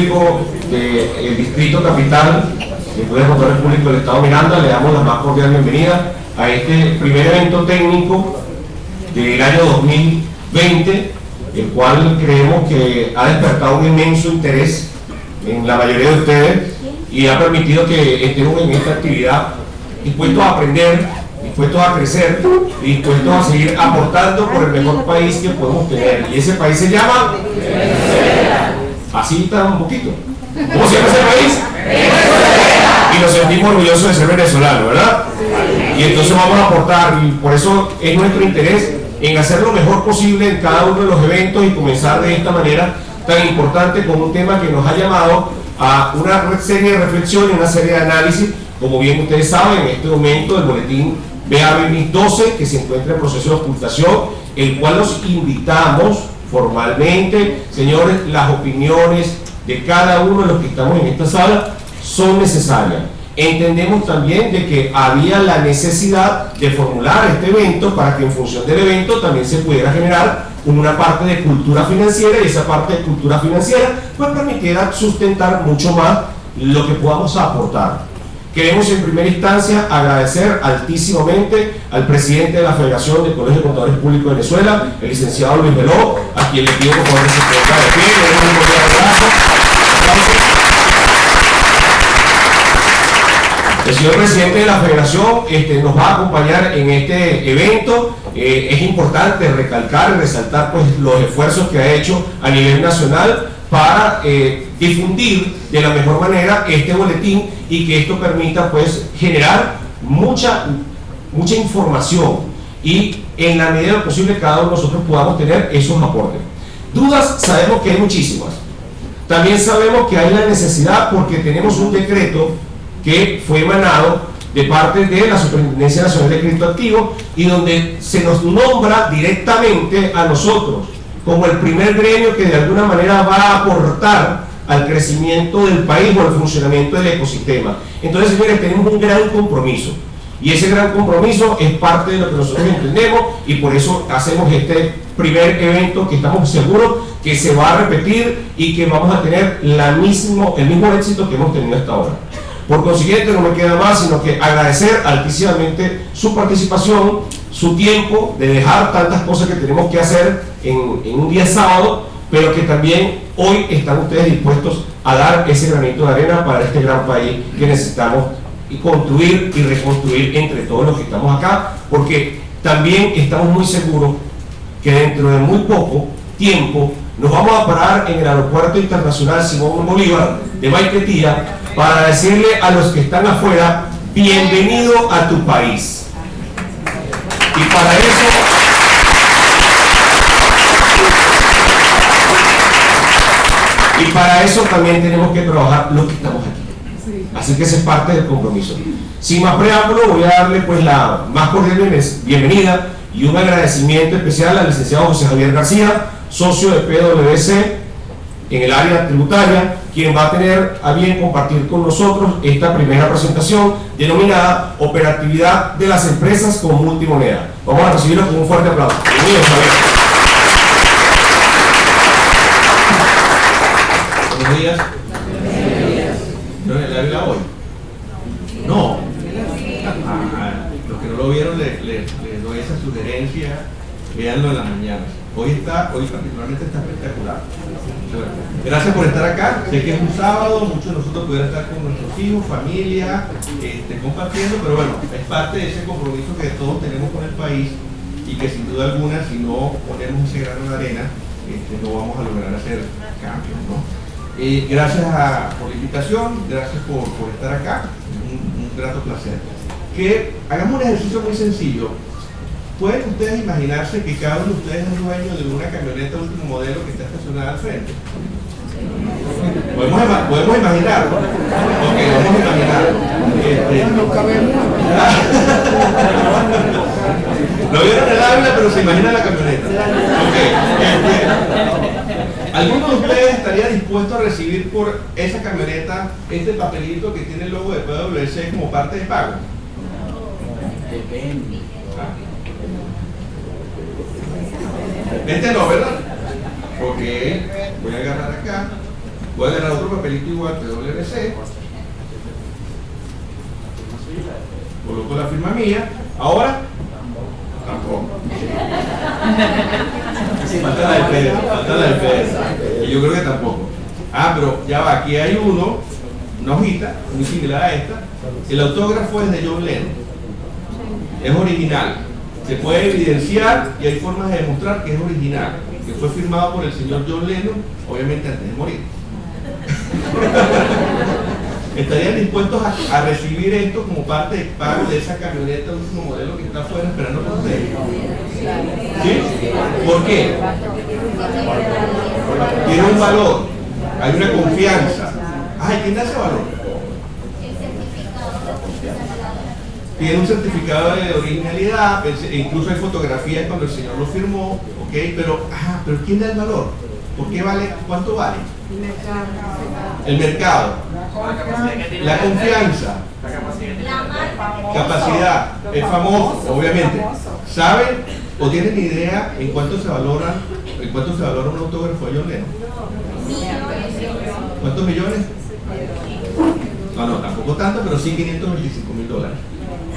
público del Distrito Capital, del Poder de Control Público del Estado Miranda, le damos la más cordial bienvenida a este primer evento técnico del año 2020, el cual creemos que ha despertado un inmenso interés en la mayoría de ustedes y ha permitido que estemos en esta actividad dispuestos a aprender, dispuestos a crecer y dispuestos a seguir aportando por el mejor país que podemos tener. Y ese país se llama Venezuela. Así está un poquito. ¿Cómo se llama ese país? Venezuela. Y nos sentimos orgullosos de ser venezolanos, ¿verdad? Y entonces vamos a aportar, y por eso es nuestro interés en hacer lo mejor posible en cada uno de los eventos y comenzar de esta manera tan importante con un tema que nos ha llamado a una serie de reflexión y una serie de análisis. Como bien ustedes saben, en este momento el boletín BA 12, que se encuentra en proceso de ocultación, el cual los invitamos formalmente, señores, las opiniones de cada uno de los que estamos en esta sala son necesarias. Entendemos también de que había la necesidad de formular este evento para que en función del evento también se pudiera generar una parte de cultura financiera, y esa parte de cultura financiera pues permitiera sustentar mucho más lo que podamos aportar. Queremos en primera instancia agradecer altísimamente al presidente de la Federación de Colegios de Contadores Públicos de Venezuela, el licenciado Luis Veló, a quien le pido por favor que se ponga de pie. Le doy un cordial abrazo. El señor presidente de la Federación nos va a acompañar en este evento. Es importante recalcar y resaltar pues los esfuerzos que ha hecho a nivel nacional para difundir de la mejor manera este boletín y que esto permita pues generar mucha información y en la medida de lo posible cada uno de nosotros podamos tener esos aportes. Dudas sabemos que hay muchísimas. También sabemos que hay la necesidad porque tenemos un decreto que fue emanado de parte de la Superintendencia Nacional de Crédito Activo y donde se nos nombra directamente a nosotros como el primer gremio que de alguna manera va a aportar al crecimiento del país o al funcionamiento del ecosistema. Entonces, señores, tenemos un gran compromiso y ese gran compromiso es parte de lo que nosotros entendemos y por eso hacemos este primer evento que estamos seguros que se va a repetir y que vamos a tener el mismo éxito que hemos tenido hasta ahora. Por consiguiente, no me queda más sino que agradecer altísimamente su participación, su tiempo de dejar tantas cosas que tenemos que hacer en un día sábado, pero que también hoy están ustedes dispuestos a dar ese granito de arena para este gran país que necesitamos y construir y reconstruir entre todos los que estamos acá, porque también estamos muy seguros que dentro de muy poco tiempo nos vamos a parar en el Aeropuerto Internacional Simón Bolívar de Maiquetía para decirle a los que están afuera, bienvenido a tu país. Y para eso también tenemos que trabajar los que estamos aquí. Así que esa es parte del compromiso. Sin más preámbulo, voy a darle pues la más cordial bienvenida y un agradecimiento especial al licenciado José Javier García, socio de PwC en el área tributaria, quien va a tener a bien compartir con nosotros esta primera presentación denominada Operatividad de las Empresas con Multimoneda. Vamos a recibirlo con un fuerte aplauso. Bienvenido, Javier. Buenos días. ¿No es el águila hoy? No. Los que no lo vieron, les doy esa sugerencia, véanlo en las mañanas. Hoy particularmente está espectacular. Bueno, gracias por estar acá. Sé que es un sábado, muchos de nosotros pudieran estar con nuestros hijos, familia, compartiendo, pero bueno, es parte de ese compromiso que todos tenemos con el país y que sin duda alguna, si no ponemos ese grano de arena, no vamos a lograr hacer cambios, ¿no? Gracias por la invitación, gracias por estar acá, un grato placer. Que hagamos un ejercicio muy sencillo. ¿Pueden ustedes imaginarse que cada uno de ustedes es dueño de una camioneta último modelo que está estacionada al frente? ¿Podemos imaginarlo? Ok, vamos a imaginarlo. No vieron el habla, pero se imagina la camioneta. Ok. ¿Alguno de ustedes estaría dispuesto a recibir por esa camioneta este papelito que tiene el logo de PwC como parte de pago? Depende. Este no, ¿verdad? Ok, voy a agarrar acá. Voy a agarrar otro papelito igual, PwC. Coloco la firma mía. Ahora, tampoco. Falta la de Pedro, falta la de Pedro. Y yo creo que tampoco. Ah, pero ya va, aquí hay una hojita, muy similar a esta. El autógrafo es de John Lennon. Es original. Se puede evidenciar y hay formas de demostrar que es original. Que fue firmado por el señor John Lennon, obviamente antes de morir. ¿Estarían dispuestos a recibir esto como parte de pago de esa camioneta último modelo que está afuera esperando por ustedes? ¿Sí? ¿Por qué? Tiene un valor, hay una confianza. Ay, ¿quién da ese valor? Tiene un certificado de originalidad, incluso hay fotografías cuando el señor lo firmó, ¿ok? Pero ¿quién da el valor? ¿Por qué vale? ¿Cuánto vale? El mercado, la confianza, capacidad, es famoso, obviamente. ¿Saben o tienen idea en cuánto se valora un autógrafo de John Lennon? ¿Cuántos millones? No, tampoco tanto, pero sí $525,000.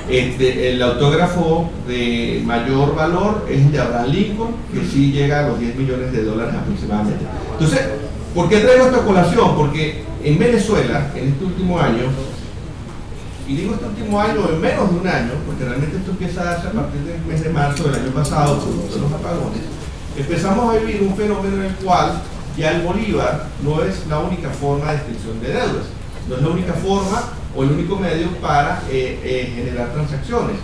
El autógrafo de mayor valor es el de Abraham Lincoln, que sí llega a los $10 millones aproximadamente. Entonces, ¿por qué traigo esta colación? Porque en Venezuela, en este último año, y digo este último año en menos de un año, porque realmente esto empieza a darse a partir del mes de marzo del año pasado, producto de los apagones, empezamos a vivir un fenómeno en el cual ya el bolívar no es la única forma de extinción de deudas, no es la única forma o el único medio para generar transacciones.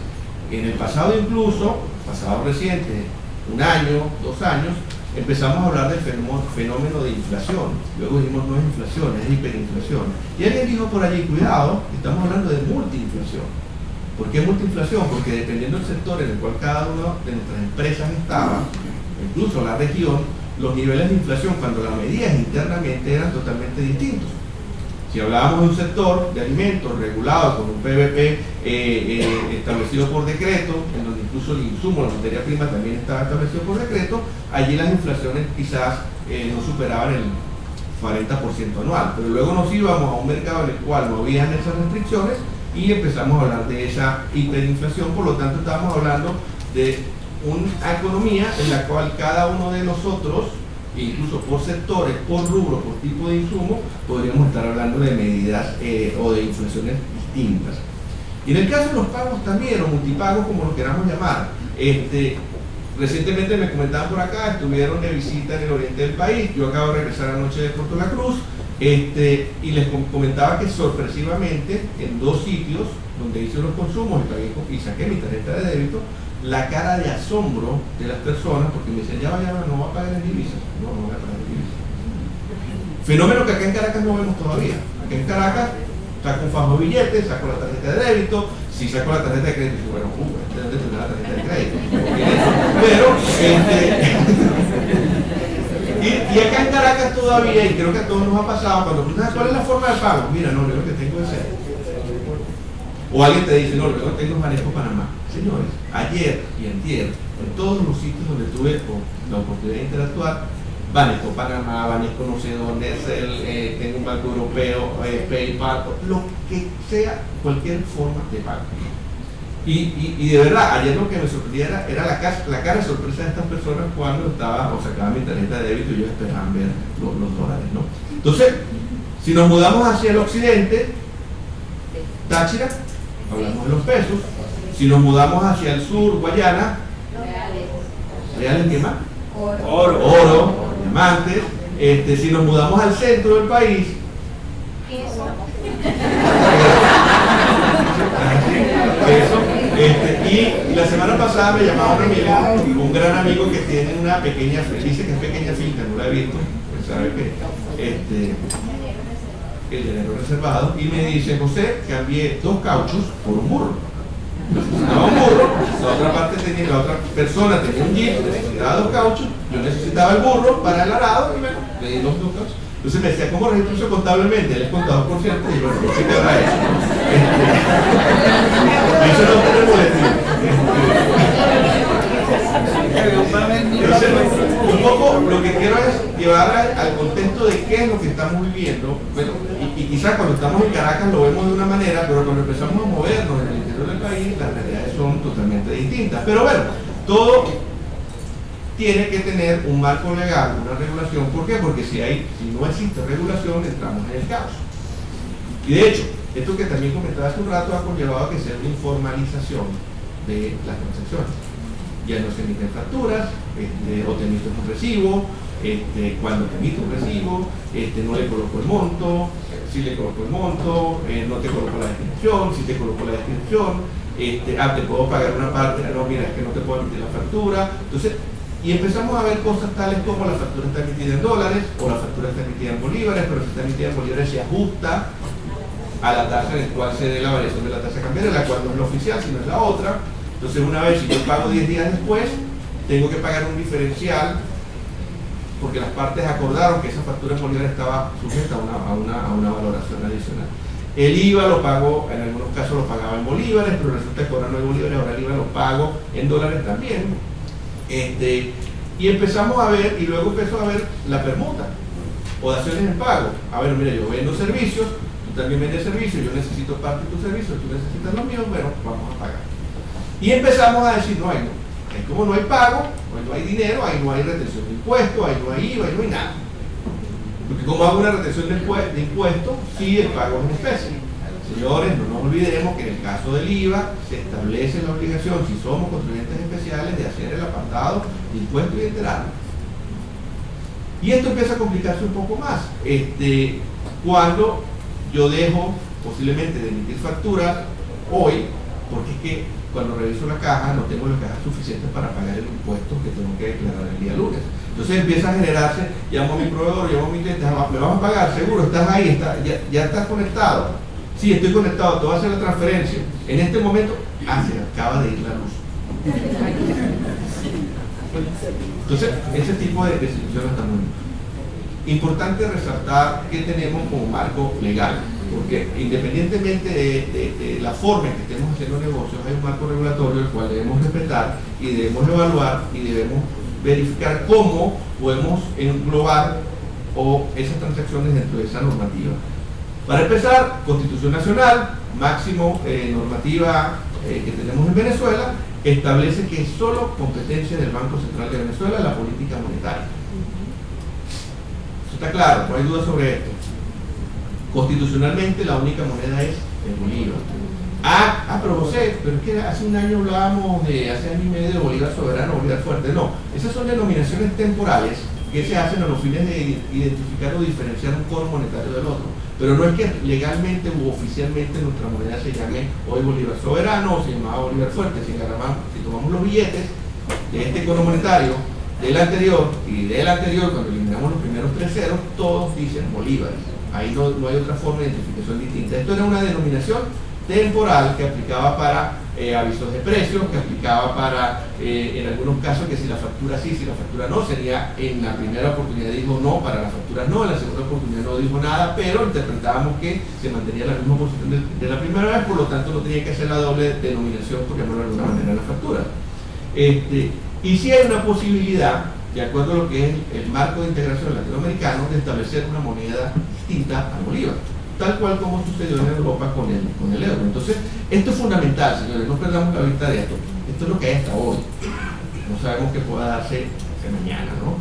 En el pasado incluso, pasado reciente, un año, 2 años, empezamos a hablar del fenómeno de inflación. Luego dijimos no es inflación, es hiperinflación. Y alguien dijo por allí, cuidado, estamos hablando de multiinflación. ¿Por qué multiinflación? Porque dependiendo del sector en el cual cada una de nuestras empresas estaba, incluso la región, los niveles de inflación cuando las medías internamente eran totalmente distintos. Si hablábamos de un sector de alimentos regulado con un PVP establecido por decreto, en donde incluso el insumo, la materia prima también estaba establecido por decreto, allí las inflaciones quizás no superaban el 40% anual, pero luego nos íbamos a un mercado en el cual no había esas restricciones y empezamos a hablar de esa hiperinflación. Por lo tanto estamos hablando de una economía en la cual cada uno de nosotros, incluso por sectores, por rubro, por tipo de insumo, podríamos estar hablando de medidas o de inflaciones distintas. Y en el caso de los pagos también, o multipagos, como lo queramos llamar, recientemente me comentaban por acá, estuvieron de visita en el oriente del país, yo acabo de regresar anoche de Puerto La Cruz, y les comentaba que sorpresivamente en 2 sitios donde hice los consumos y saqué mi tarjeta de débito, la cara de asombro de las personas, porque me dicen, ya no va a pagar en divisas. No voy a pagar en divisas. Fenómeno que acá en Caracas no vemos todavía. Aquí en Caracas saco un fajo de billetes, saco la tarjeta de débito, si saco la tarjeta de crédito, bueno, debe tener la tarjeta de crédito. Pero, y acá en Caracas todavía, y creo que a todos nos ha pasado, cuando preguntas cuál es la forma de pago, mira, no, yo lo que tengo es esto. O alguien te dice, no, lo que tengo es Banesco Panamá. Señores, ayer y antier, en todos los sitios donde tuve la oportunidad de interactuar, Banesco Panamá, Banesco no sé dónde, tengo un banco europeo, PayPal, lo que sea, cualquier forma de pago. Y de verdad, ayer lo que me sorprendía era la cara de sorpresa de estas personas cuando sacaban mi tarjeta de débito y yo esperaba ver los dólares, ¿no? Entonces, si nos mudamos hacia el occidente, Táchira, hablamos de los pesos. Si nos mudamos hacia el sur, Guayana, ¿reales qué más? Oro, diamantes. Si nos mudamos al centro del país, y la semana pasada me llamaba un amigo, un gran amigo que tiene una pequeña, dice que es pequeña finca, no la he visto, pues sabe que el dinero reservado, y me dice, José, cambié 2 cauchos por un burro. Necesitaba un burro, la otra persona tenía un jeep, necesitaba 2 cauchos, yo necesitaba el burro para el arado y bueno, le di los 2 cauchos. Entonces me decía, ¿cómo registro eso contablemente? Él es contador por cierto, y bueno, no sé qué habrá hecho. Eso no tiene boletín. Entonces, un poco lo que quiero es llevar al contexto de qué es lo que estamos viviendo. Bueno, y quizás cuando estamos en Caracas lo vemos de una manera, pero cuando empezamos a movernos en el interior del país, las realidades son totalmente distintas. Pero bueno, todo tiene que tener un marco legal, una regulación. ¿Por qué? Porque si no existe regulación, entramos en el caos. Y de hecho, esto que también comentaba hace un rato ha conllevado que sea una informalización de las transacciones. Ya no se emiten facturas, o te emito un recibo, cuando te emito un recibo, no le coloco el monto, si le coloco el monto, no te coloco la destinación, si te coloco la destinación, te puedo pagar una parte, no, mira, es que no te puedo emitir la factura. Entonces, y empezamos a ver cosas tales como la factura está emitida en dólares, o la factura está emitida en bolívares, pero si está emitida en bolívares se ajusta a la tasa en la cual se dé la variación de la tasa cambiaria, la cual no es la oficial, sino es la otra. Entonces, una vez, si yo pago 10 días después, tengo que pagar un diferencial, porque las partes acordaron que esa factura en bolívares estaba sujeta a una valoración adicional. El IVA lo pago, en algunos casos lo pagaba en bolívares, pero resulta que ahora no hay bolívares, ahora el IVA lo pago en dólares también. Y empezamos a ver, y luego empezó a ver la permuta, o daciones en pago. A ver, mira, yo vendo servicios, tú también vendes servicios, yo necesito parte de tus servicios, tú necesitas los míos, bueno, vamos a pagar. Y empezamos a decir, no, ahí como no hay pago, ahí no hay dinero, ahí no hay retención de impuestos, ahí no hay IVA, ahí no hay nada. Porque como hago una retención de impuestos, sí, el pago es en especie. Señores, no nos olvidemos que en el caso del IVA se establece la obligación, si somos contribuyentes especiales, de hacer el apartado de impuestos y enterarnos. Y esto empieza a complicarse un poco más. Cuando yo dejo posiblemente de emitir facturas hoy, porque es que cuando reviso la caja no tengo las cajas suficientes para pagar el impuesto que tengo que declarar el día lunes. Entonces empieza a generarse, llamo a mi proveedor, llamo a mi cliente, me vas a pagar, seguro, estás ahí, ya estás conectado. Sí, estoy conectado, te voy a hacer la transferencia. En este momento, se acaba de ir la luz. Entonces, ese tipo de situaciones está muy importante resaltar que tenemos como marco legal, porque independientemente de la forma en que estemos haciendo negocios, hay un marco regulatorio el cual debemos respetar y debemos evaluar y debemos verificar cómo podemos englobar esas transacciones dentro de esa normativa. Para empezar, Constitución Nacional, máximo normativa que tenemos en Venezuela, establece que es solo competencia del Banco Central de Venezuela la política monetaria. Eso está claro, no hay duda sobre esto. Constitucionalmente la única moneda es el bolívar. Pero José, pero es que hace un año hablábamos hace año y medio de bolívar soberano, bolívar fuerte. No, esas son denominaciones temporales que se hacen a los fines de identificar o diferenciar un cono monetario del otro. Pero no es que legalmente u oficialmente nuestra moneda se llame hoy bolívar soberano o se llamaba bolívar fuerte. Si tomamos los billetes de este cono monetario, del anterior y del anterior, cuando eliminamos los primeros 3 ceros, todos dicen bolívares. Ahí no hay otra forma de identificación distinta. Esto era una denominación temporal que aplicaba para avisos de precios, que aplicaba para, en algunos casos, que si la factura sí, si la factura no, sería en la primera oportunidad dijo no, para las facturas no, en la segunda oportunidad no dijo nada, pero interpretábamos que se mantenía la misma posición de la primera vez, por lo tanto no tenía que hacer la doble denominación, por llamarlo de alguna manera, en la factura. Y si hay una posibilidad, de acuerdo a lo que es el marco de integración latinoamericano, de establecer una moneda distinta al bolívar, tal cual como sucedió en Europa con el euro. Entonces, esto es fundamental, señores, no perdamos la vista de esto. Esto es lo que hay hasta hoy. No sabemos qué pueda darse mañana, ¿no?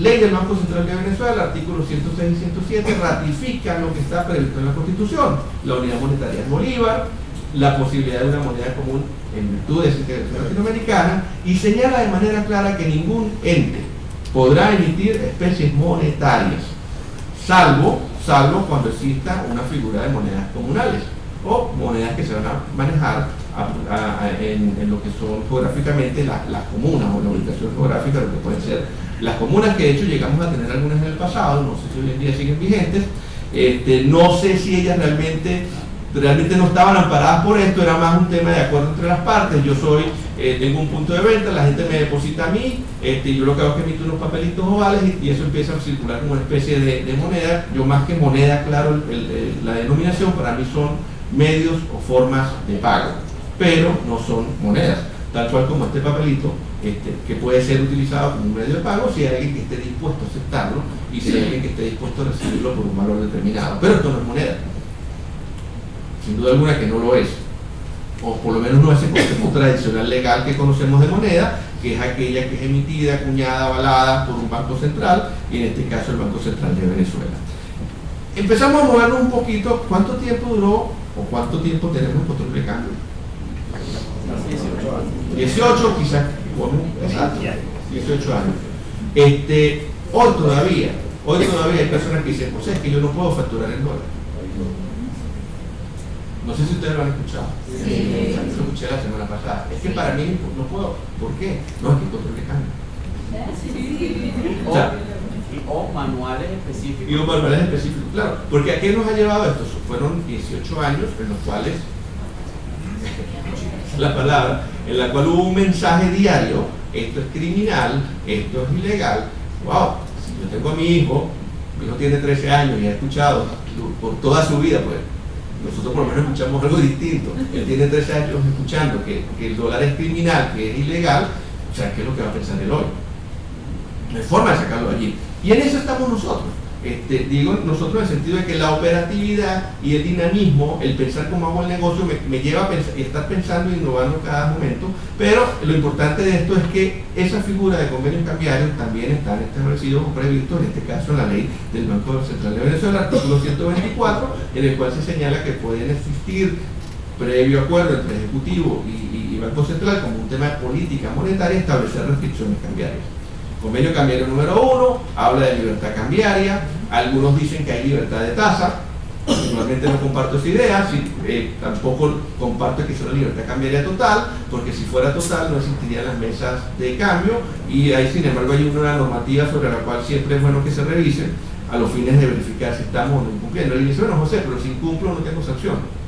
Ley del Banco Central de Venezuela, artículos 106 y 107, ratifican lo que está previsto en la Constitución. La unidad monetaria es bolívar, la posibilidad de una moneda común en virtud de esa integración latinoamericana, y señala de manera clara que ningún ente podrá emitir especies monetarias, salvo cuando exista una figura de monedas comunales o monedas que se van a manejar en lo que son geográficamente las comunas o la ubicación geográfica, lo que pueden ser las comunas, que de hecho llegamos a tener algunas en el pasado, no sé si hoy en día siguen vigentes, no sé si ellas realmente no estaban amparadas por esto, era más un tema de acuerdo entre las partes. Yo tengo un punto de venta, la gente me deposita a mí, yo lo que hago es que emito unos papelitos ovales y eso empieza a circular como una especie de moneda. Yo, más que moneda, claro, la denominación para mí son medios o formas de pago, pero no son monedas, tal cual como este papelito que puede ser utilizado como un medio de pago si hay alguien que esté dispuesto a aceptarlo y si hay alguien que esté dispuesto a recibirlo por un valor determinado. Pero esto no es moneda, sin duda alguna que no lo es, o por lo menos no es el concepto tradicional legal que conocemos de moneda, que es aquella que es emitida, acuñada, avalada por un banco central, y en este caso el Banco Central de Venezuela. Empezamos a movernos un poquito. ¿Cuánto tiempo duró o cuánto tiempo tenemos el control de cambio? 18 quizás, bueno, exacto, 18 años. Hoy todavía hay personas que dicen, José, es que yo no puedo facturar en dólares. No sé si ustedes lo han escuchado. Sí. Lo escuché la semana pasada. Es que para mí no puedo. ¿Por qué? No, es que control de cambio. Sí. O manuales específicos. Y manuales específicos, claro. Porque ¿a qué nos ha llevado esto? Fueron 18 años en los cuales, la palabra, en la cual hubo un mensaje diario: esto es criminal, esto es ilegal. Wow, si yo tengo a mi hijo tiene 13 años y ha escuchado por toda su vida, pues nosotros por lo menos escuchamos algo distinto. Él tiene 13 años escuchando que el dólar es criminal, que es ilegal. O sea, ¿qué es lo que va a pensar él hoy? No hay forma de sacarlo allí. Y en eso estamos nosotros. Digo nosotros en el sentido de que la operatividad y el dinamismo, el pensar cómo hago el negocio, me lleva a pensar, estar pensando e innovando cada momento. Pero lo importante de esto es que esa figura de convenios cambiarios también están establecidos o previstos, en este caso en la ley del Banco Central de Venezuela, artículo 124, en el cual se señala que pueden existir, previo acuerdo entre Ejecutivo y Banco Central, como un tema de política monetaria, establecer restricciones cambiarias. Convenio cambiario número 1 habla de libertad cambiaria. Algunos dicen que hay libertad de tasa. Normalmente no comparto esa idea. Tampoco comparto que sea una libertad cambiaria total, porque si fuera total no existirían las mesas de cambio, y ahí sin embargo hay una normativa sobre la cual siempre es bueno que se revise a los fines de verificar si estamos o no incumpliendo. Y dice, bueno, José, pero si incumplo no tengo sanción.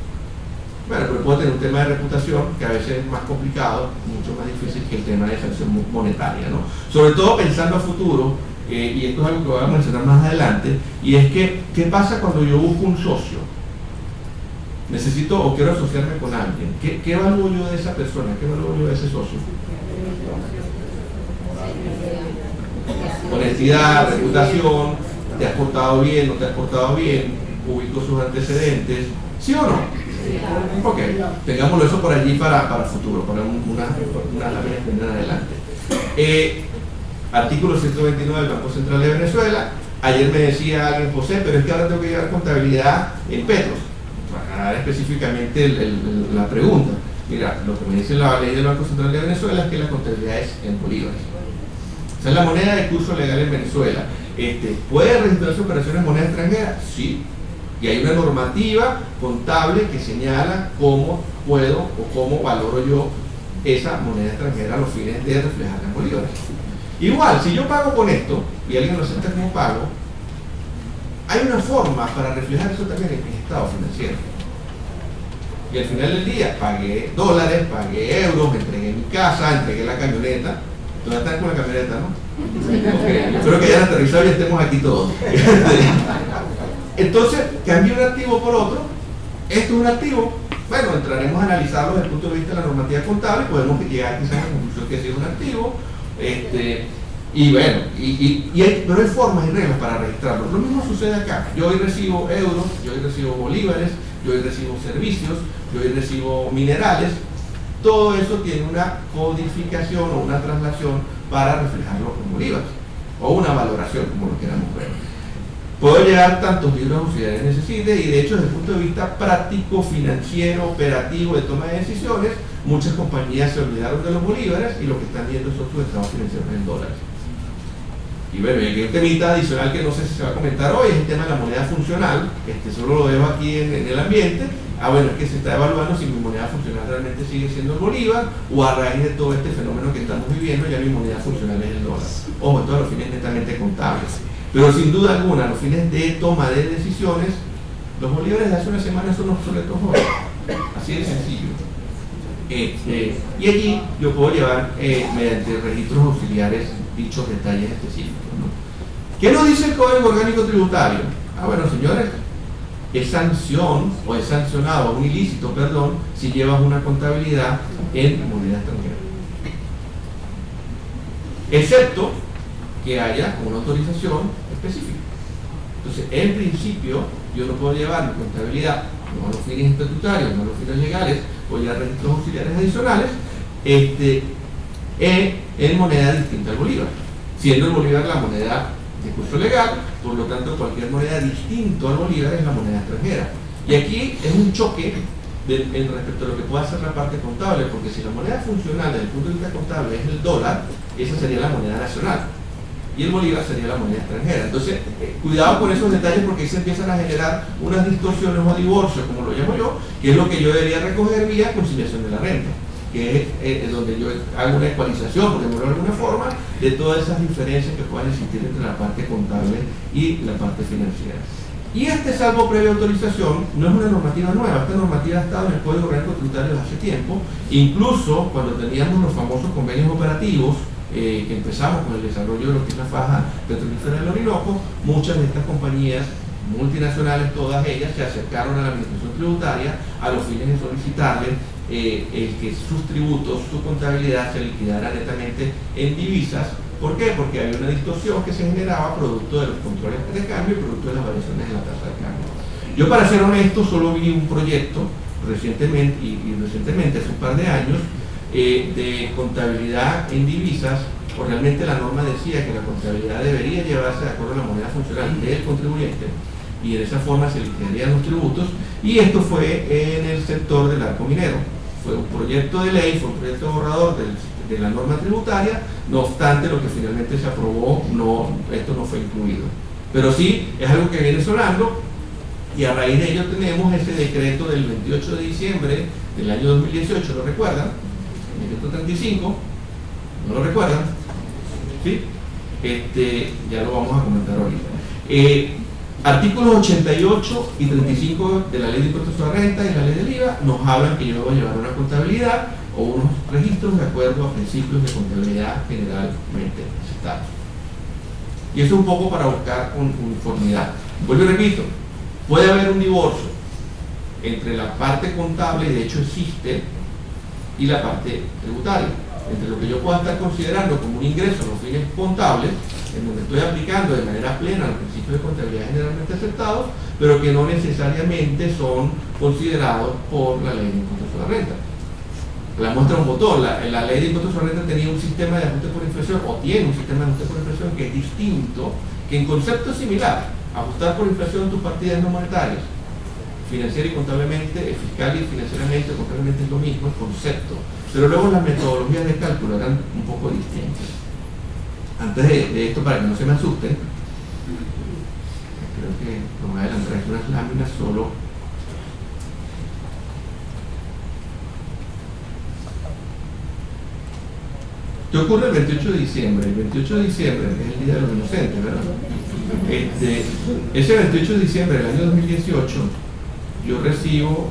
Bueno, pero puedo tener un tema de reputación que a veces es más complicado, mucho más difícil que el tema de sanción monetaria, ¿no? Sobre todo pensando a futuro, y esto es algo que voy a mencionar más adelante, y es que, ¿qué pasa cuando yo busco un socio? Necesito o quiero asociarme con alguien. ¿Qué evalúo yo de esa persona? ¿Qué evalúo yo de ese socio? Honestidad, reputación, ¿te has portado bien, no te has portado bien? ¿Ubico sus antecedentes? ¿Sí o no? Ok, tengámoslo eso por allí para futuro, para una lámina en adelante. Artículo 129 del Banco Central de Venezuela. Ayer me decía alguien, José, pero es que ahora tengo que llevar contabilidad en petros. Para dar específicamente la pregunta. Mira, lo que me dice la ley del Banco Central de Venezuela es que la contabilidad es en bolívares. Esa es la moneda de curso legal en Venezuela. ¿Puede registrarse operaciones en moneda extranjera? Sí. Y hay una normativa contable que señala cómo puedo o cómo valoro yo esa moneda extranjera a los fines de reflejarla en bolívares. Igual, si yo pago con esto y alguien lo acepta como pago, hay una forma para reflejar eso también en mi estado financiero. Y al final del día pagué dólares, pagué euros, me entregué mi casa, entregué la camioneta. ¿Dónde están con la camioneta, no? Okay. Espero que hayan aterrizado y estemos aquí todos. Entonces, cambio un activo por otro. Esto es un activo. Bueno, entraremos a analizarlo desde el punto de vista de la normativa contable y podemos llegar quizás a la conclusión que es un activo. Y bueno, pero hay formas y reglas para registrarlo. Lo mismo sucede acá. Yo hoy recibo euros, yo hoy recibo bolívares, yo hoy recibo servicios, yo hoy recibo minerales. Todo eso tiene una codificación o una traslación para reflejarlo con bolívares, o una valoración, como lo queramos ver. Puedo llegar tantos libros de auxiliares necesite, y de hecho desde el punto de vista práctico, financiero, operativo, de toma de decisiones, muchas compañías se olvidaron de los bolívares y lo que están viendo son sus estados financieros en dólares. Y bueno, y un temita adicional que no sé si se va a comentar hoy es el tema de la moneda funcional. Solo lo veo aquí en el ambiente. Bueno, es que se está evaluando si mi moneda funcional realmente sigue siendo el bolívar, o a raíz de todo este fenómeno que estamos viviendo ya mi moneda funcional es el dólar. Ojo, esto a los fines netamente contables. Pero sin duda alguna, a los fines de toma de decisiones, los bolívares de hace una semana son obsoletos hoy. Así de sencillo. Y allí yo puedo llevar mediante registros auxiliares dichos detalles específicos, ¿no? ¿Qué nos dice el Código Orgánico Tributario? Bueno, señores, es sanción o es sancionado, un ilícito, perdón, si llevas una contabilidad en moneda extranjera. excepto que haya una autorización específica. Entonces, en principio, yo no puedo llevar mi contabilidad, no a los fines estatutarios, no a los fines legales, o ya registros auxiliares adicionales, en moneda distinta al bolívar, siendo el bolívar la moneda de curso legal, por lo tanto cualquier moneda distinta al bolívar es la moneda extranjera. Y aquí es un choque en respecto a lo que puede hacer la parte contable, porque si la moneda funcional desde el punto de vista contable es el dólar, esa sería la moneda nacional y el bolívar sería la moneda extranjera. Entonces, cuidado con esos detalles, porque ahí se empiezan a generar unas distorsiones o divorcios, como lo llamo yo, que es lo que yo debería recoger vía conciliación de la renta, que es donde yo hago una ecualización, por ejemplo, de alguna forma, de todas esas diferencias que puedan existir entre la parte contable y la parte financiera. Y este salvo previa autorización no es una normativa nueva. Esta normativa ha estado en el Código Orgánico Tributario desde hace tiempo, incluso cuando teníamos los famosos convenios operativos, que empezamos con el desarrollo de lo que es la faja petrolífera del Orinoco. Muchas de estas compañías multinacionales, todas ellas, se acercaron a la administración tributaria a los fines de solicitarle que sus tributos, su contabilidad se liquidara netamente en divisas. ¿Por qué? Porque había una distorsión que se generaba producto de los controles de cambio y producto de las variaciones en la tasa de cambio. Yo, para ser honesto, solo vi un proyecto recientemente, hace un par de años, de contabilidad en divisas, o realmente la norma decía que la contabilidad debería llevarse de acuerdo a la moneda funcional del contribuyente, y de esa forma se liquidarían los tributos, y esto fue en el sector del arco minero. Fue un proyecto de ley, fue un proyecto borrador de la norma tributaria, no obstante lo que finalmente se aprobó, esto no fue incluido. Pero sí, es algo que viene sonando, y a raíz de ello tenemos ese decreto del 28 de diciembre del año 2018, ¿lo recuerdan? El decreto 35, ¿no lo recuerdan? ¿Sí? Ya lo vamos a comentar ahorita. Artículos 88 y 35 de la Ley de Impuestos a la Renta y la Ley del IVA nos hablan que yo debo llevar una contabilidad o unos registros de acuerdo a principios de contabilidad generalmente aceptados. Y eso es un poco para buscar uniformidad. Vuelvo y repito, puede haber un divorcio entre la parte contable, y de hecho existe, y la parte tributaria, entre lo que yo pueda estar considerando como un ingreso a los fines contables, en donde estoy aplicando de manera plena los principios de contabilidad generalmente aceptados, pero que no necesariamente son considerados por la Ley de Impuestos a la Renta. La muestra un botón, la Ley de Impuestos a la Renta tenía un sistema de ajuste por inflación, o tiene un sistema de ajuste por inflación que es distinto, que en concepto es similar. Ajustar por inflación tus partidas no monetarias, financiera y contablemente, fiscal y financieramente, contablemente es lo mismo, el concepto, pero luego las metodologías de cálculo eran un poco distintas. Antes de esto, para que no se me asusten, creo que lo voy a adelantar aquí unas láminas solo. ¿Qué ocurre el 28 de diciembre? El 28 de diciembre es el Día de los Inocentes, ¿verdad? Ese 28 de diciembre del año 2018, yo recibo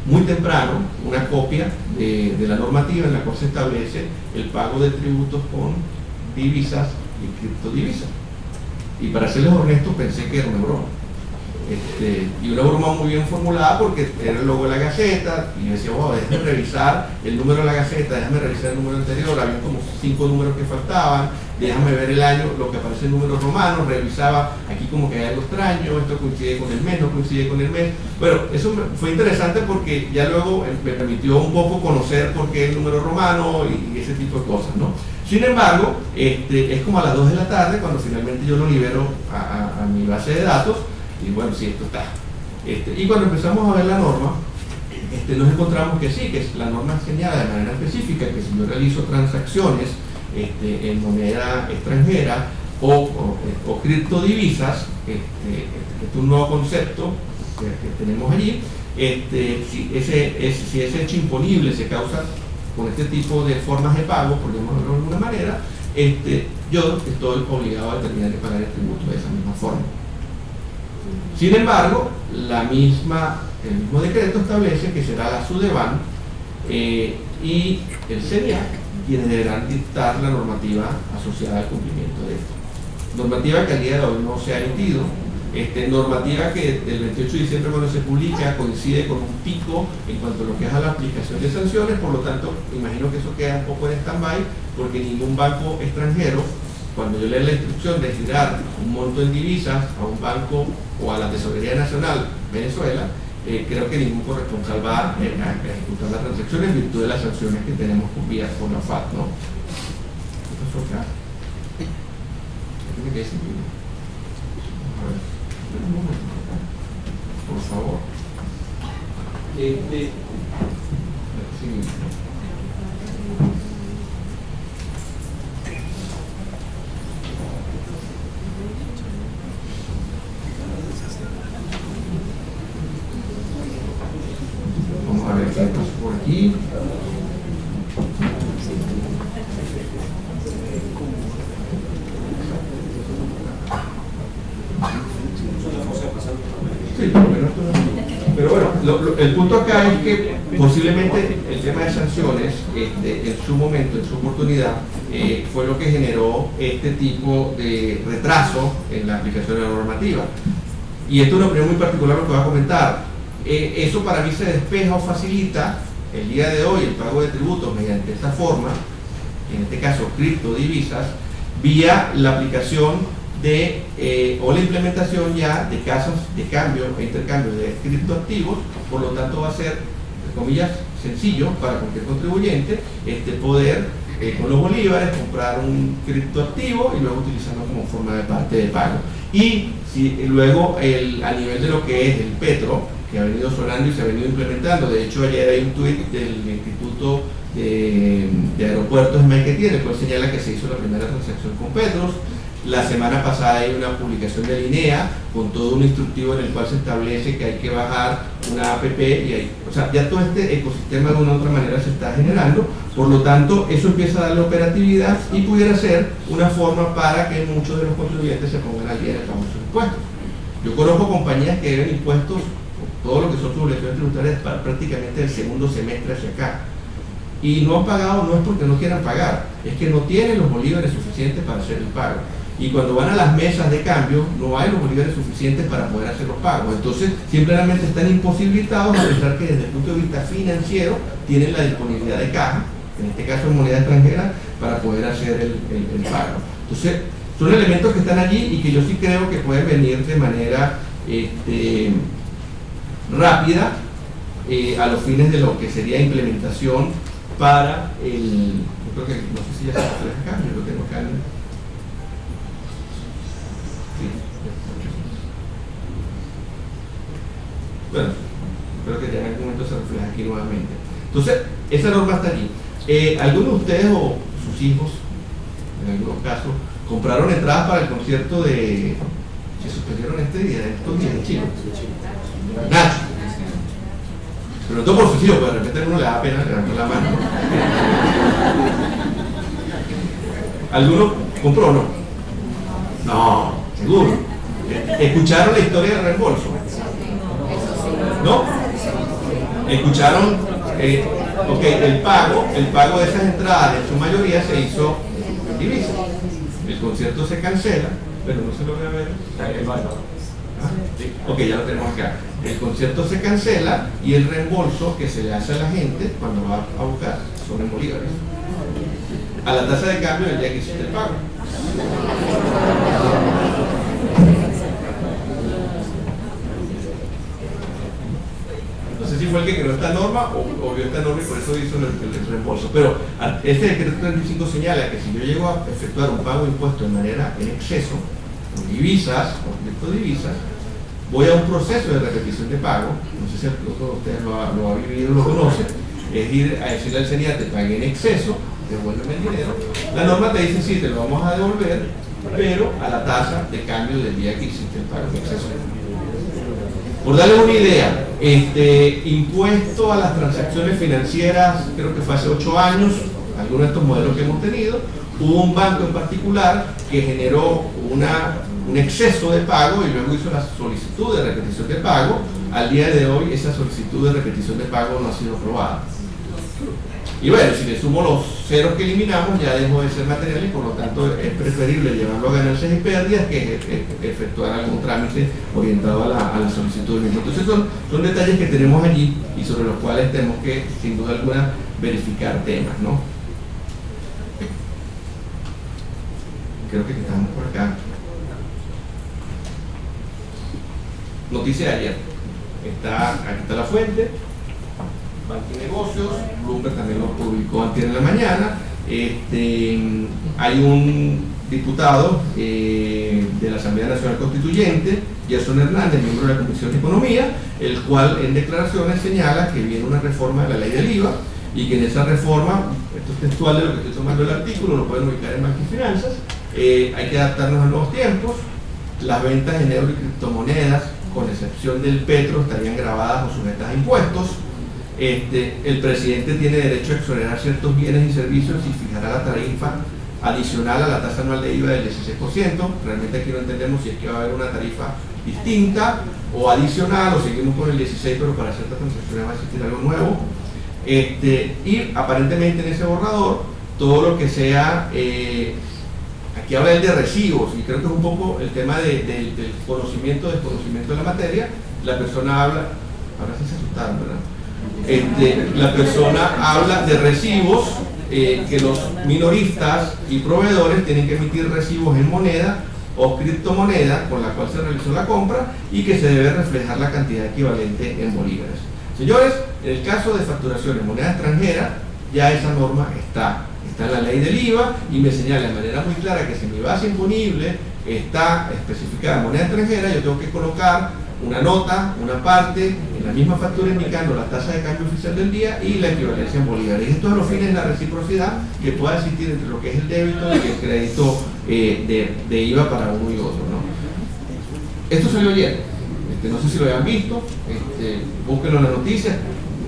muy temprano una copia de la normativa en la cual se establece el pago de tributos con divisas y criptodivisas. Y para serles honestos, pensé que era una broma. Y una broma muy bien formulada, porque era el logo de la Gaceta, y yo decía, wow, déjame revisar el número de la Gaceta, déjame revisar el número anterior, había como 5 números que faltaban, déjame ver el año, lo que aparece en números romanos, revisaba aquí como que hay algo extraño, esto coincide con el mes, no coincide con el mes. Bueno, eso fue interesante porque ya luego me permitió un poco conocer por qué el número romano y ese tipo de cosas, ¿no? Sin embargo, es como a las 2 de la tarde cuando finalmente yo lo libero a mi base de datos, y bueno, sí, esto está. Y cuando empezamos a ver la norma, nos encontramos que sí, que la norma señala de manera específica que si yo realizo transacciones en moneda extranjera o criptodivisas, es un nuevo concepto que tenemos allí, si ese hecho imponible se causa con este tipo de formas de pago, por llamarlo de alguna manera, yo estoy obligado a terminar de pagar el tributo de esa misma forma. Sin embargo, el mismo decreto establece que será la SUDEBAN y el CENIAC quienes deberán dictar la normativa asociada al cumplimiento de esto. Normativa que al día de hoy no se ha emitido, normativa que el 28 de diciembre cuando se publica coincide con un pico en cuanto a lo que es a la aplicación de sanciones, por lo tanto imagino que eso queda un poco en stand-by porque ningún banco extranjero, cuando yo leo la instrucción de girar un monto en divisas a un banco o a la Tesorería Nacional Venezuela, creo que ningún corresponsal va a ejecutar la transacción en virtud de las sanciones que tenemos con la FAT, ¿no? ¿Qué pasó acá? Me quedé sin vida. A ver, un momento, por favor. Sí. Vamos a ver qué pasó por aquí. Sí, pero bueno, el punto acá es que posiblemente el tema de sanciones, en su momento, en su oportunidad, fue lo que generó este tipo de retraso en la aplicación de la normativa. Y esto es una opinión muy particular lo que voy a comentar. Eso para mí se despeja o facilita el día de hoy el pago de tributos mediante esta forma, en este caso criptodivisas, vía la aplicación o la implementación ya de casos de cambio e intercambio de criptoactivos. Por lo tanto va a ser, entre comillas, sencillo para cualquier contribuyente poder con los bolívares comprar un criptoactivo y luego utilizarlo como forma de parte de pago. Y si luego a nivel de lo que es el Petro, que ha venido sonando y se ha venido implementando, de hecho ayer hay un tuit del Instituto de Aeropuertos de Maiquetía, en el cual señala que se hizo la primera transacción con Petros. La semana pasada hay una publicación de Linea con todo un instructivo en el cual se establece que hay que bajar una app o sea, ya todo este ecosistema de una u otra manera se está generando. Por lo tanto, eso empieza a darle operatividad y pudiera ser una forma para que muchos de los contribuyentes se pongan al día en el pago de sus impuestos. Yo conozco compañías que deben impuestos, todo lo que son sus obligaciones tributarias, prácticamente del segundo semestre hacia acá. Y no han pagado, no es porque no quieran pagar, es que no tienen los bolívares suficientes para hacer el pago. Y cuando van a las mesas de cambio, no hay los bolívares suficientes para poder hacer los pagos. Entonces, simplemente están imposibilitados a pesar que desde el punto de vista financiero tienen la disponibilidad de caja, en este caso en moneda extranjera, para poder hacer el pago. Entonces, son elementos que están allí y que yo sí creo que pueden venir de manera rápida a los fines de lo que sería implementación para yo creo que, no sé si ya se refleja acá, yo lo tengo acá en... Bueno, espero que ya en algún momento se refleje aquí nuevamente. Entonces, esa norma está allí. ¿Algunos de ustedes o sus hijos, en algunos casos, compraron entradas para el concierto que suspendieron estos días en Chile? Nacho. Pero todo por sus hijos, porque de repente a uno le da pena levantar la mano. ¿Alguno compró o no? No, seguro. ¿Escucharon la historia del reembolso? ¿No? ¿Escucharon? Ok, el pago de esas entradas en su mayoría se hizo en divisas. El concierto se cancela, pero no se logra ver. Ok, ya lo tenemos acá. El concierto se cancela y el reembolso que se le hace a la gente cuando va a buscar son en bolívares. A la tasa de cambio del día que hiciste el pago. No sé si fue el que creó esta norma o vio esta norma y por eso hizo el reembolso. Pero este decreto 35 señala que si yo llego a efectuar un pago de impuesto de manera en exceso, con divisas, con criptodivisas, voy a un proceso de repetición de pago. No sé si alguno de ustedes lo ha vivido o lo conoce. Es ir a decirle al CENIAT, te pagué en exceso, devuélveme el dinero. La norma te dice, sí, te lo vamos a devolver, pero a la tasa de cambio del día que hiciste el pago en exceso. Por darles una idea, impuesto a las transacciones financieras, creo que fue hace 8 años, algunos de estos modelos que hemos tenido, hubo un banco en particular que generó un exceso de pago y luego hizo la solicitud de repetición de pago. Al día de hoy esa solicitud de repetición de pago no ha sido aprobada. Y bueno, si le sumo los ceros que eliminamos, ya dejó de ser material y por lo tanto es preferible llevarlo a ganancias y pérdidas que efectuar algún trámite orientado a la solicitud del mismo. Entonces son detalles que tenemos allí y sobre los cuales tenemos que, sin duda alguna, verificar temas, ¿no? creo que estamos por acá. Noticia de ayer. Aquí está la fuente. Banquinegocios, Bloomberg también lo publicó antes en la mañana. Hay un diputado de la Asamblea Nacional Constituyente, Gerson Hernández, miembro de la Comisión de Economía, el cual en declaraciones señala que viene una reforma de la ley del IVA y que en esa reforma, esto es textual de lo que estoy tomando el artículo, lo pueden ubicar en Banco y Finanzas, hay que adaptarnos a nuevos tiempos, las ventas en euro y criptomonedas, con excepción del petro, estarían grabadas o sujetas a impuestos. El presidente tiene derecho a exonerar ciertos bienes y servicios y fijará la tarifa adicional a la tasa anual de IVA del 16%. Realmente aquí no entendemos si es que va a haber una tarifa distinta o adicional, o seguimos con el 16, pero para ciertas transacciones va a existir algo nuevo. Y aparentemente en ese borrador, todo lo que sea, aquí habla el de recibos, y creo que es un poco el tema del conocimiento, desconocimiento de la materia. La persona habla, ahora sí se asustaron, ¿verdad? La persona habla de recibos, que los minoristas y proveedores tienen que emitir recibos en moneda o criptomoneda con la cual se realizó la compra y que se debe reflejar la cantidad equivalente en bolívares. Señores, en el caso de facturación en moneda extranjera, ya esa norma está en la ley del IVA y me señala de manera muy clara que si mi base imponible está especificada en moneda extranjera, yo tengo que colocar una nota, una parte, en la misma factura indicando la tasa de cambio oficial del día y la equivalencia en bolívares. Y esto es a los fines de la reciprocidad que pueda existir entre lo que es el débito y el crédito de IVA para uno y otro, ¿no? Esto salió ayer, no sé si lo hayan visto, búsquenlo en las noticias,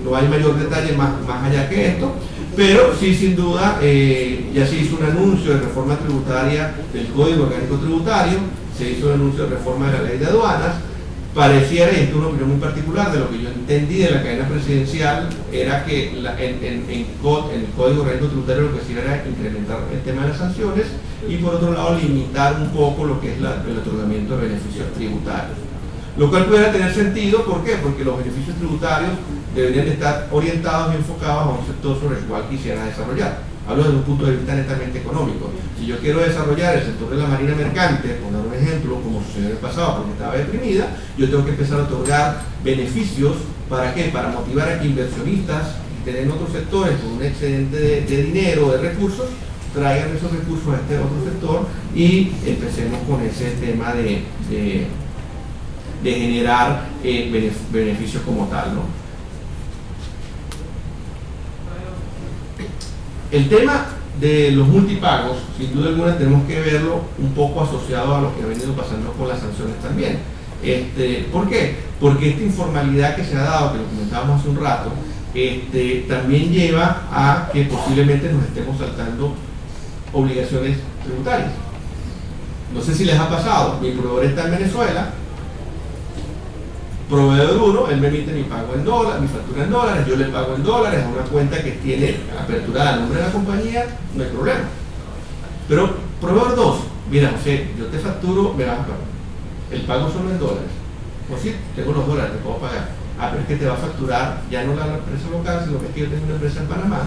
no hay mayor detalle más allá que esto, pero sí, sin duda, ya se hizo un anuncio de reforma tributaria del Código Orgánico Tributario, se hizo un anuncio de reforma de la Ley de Aduanas. Pareciera, y esto es una opinión muy particular, de lo que yo entendí de la cadena presidencial, era que en el Código Orgánico Tributario lo que hacía era incrementar el tema de las sanciones y por otro lado limitar un poco lo que es el otorgamiento de beneficios tributarios. Lo cual pudiera tener sentido, ¿por qué? Porque los beneficios tributarios deberían de estar orientados y enfocados a un sector sobre el cual quisiera desarrollar. Hablo desde un punto de vista netamente económico. Si yo quiero desarrollar el sector de la marina mercante, por dar un ejemplo, como sucedió en el pasado porque estaba deprimida, yo tengo que empezar a otorgar beneficios. ¿Para qué? Para motivar a que inversionistas que estén en otros sectores con un excedente de dinero, de recursos, traigan esos recursos a este otro sector y empecemos con ese tema de generar beneficios como tal, ¿no? El tema de los multipagos, sin duda alguna tenemos que verlo un poco asociado a lo que ha venido pasando con las sanciones también. ¿Por qué? Porque esta informalidad que se ha dado, que lo comentábamos hace un rato, también lleva a que posiblemente nos estemos saltando obligaciones tributarias. No sé si les ha pasado, mi proveedor está en Venezuela, proveedor 1, él me emite mi pago en dólares, mi factura en dólares, yo le pago en dólares a una cuenta que tiene aperturada a nombre de la compañía, no hay problema. Pero proveedor 2, mira José, yo te facturo, me vas a pagar. El pago solo en dólares. Pues sí, tengo los dólares, te puedo pagar. Pero es que te va a facturar ya no la empresa local, sino que es que yo tengo una empresa en Panamá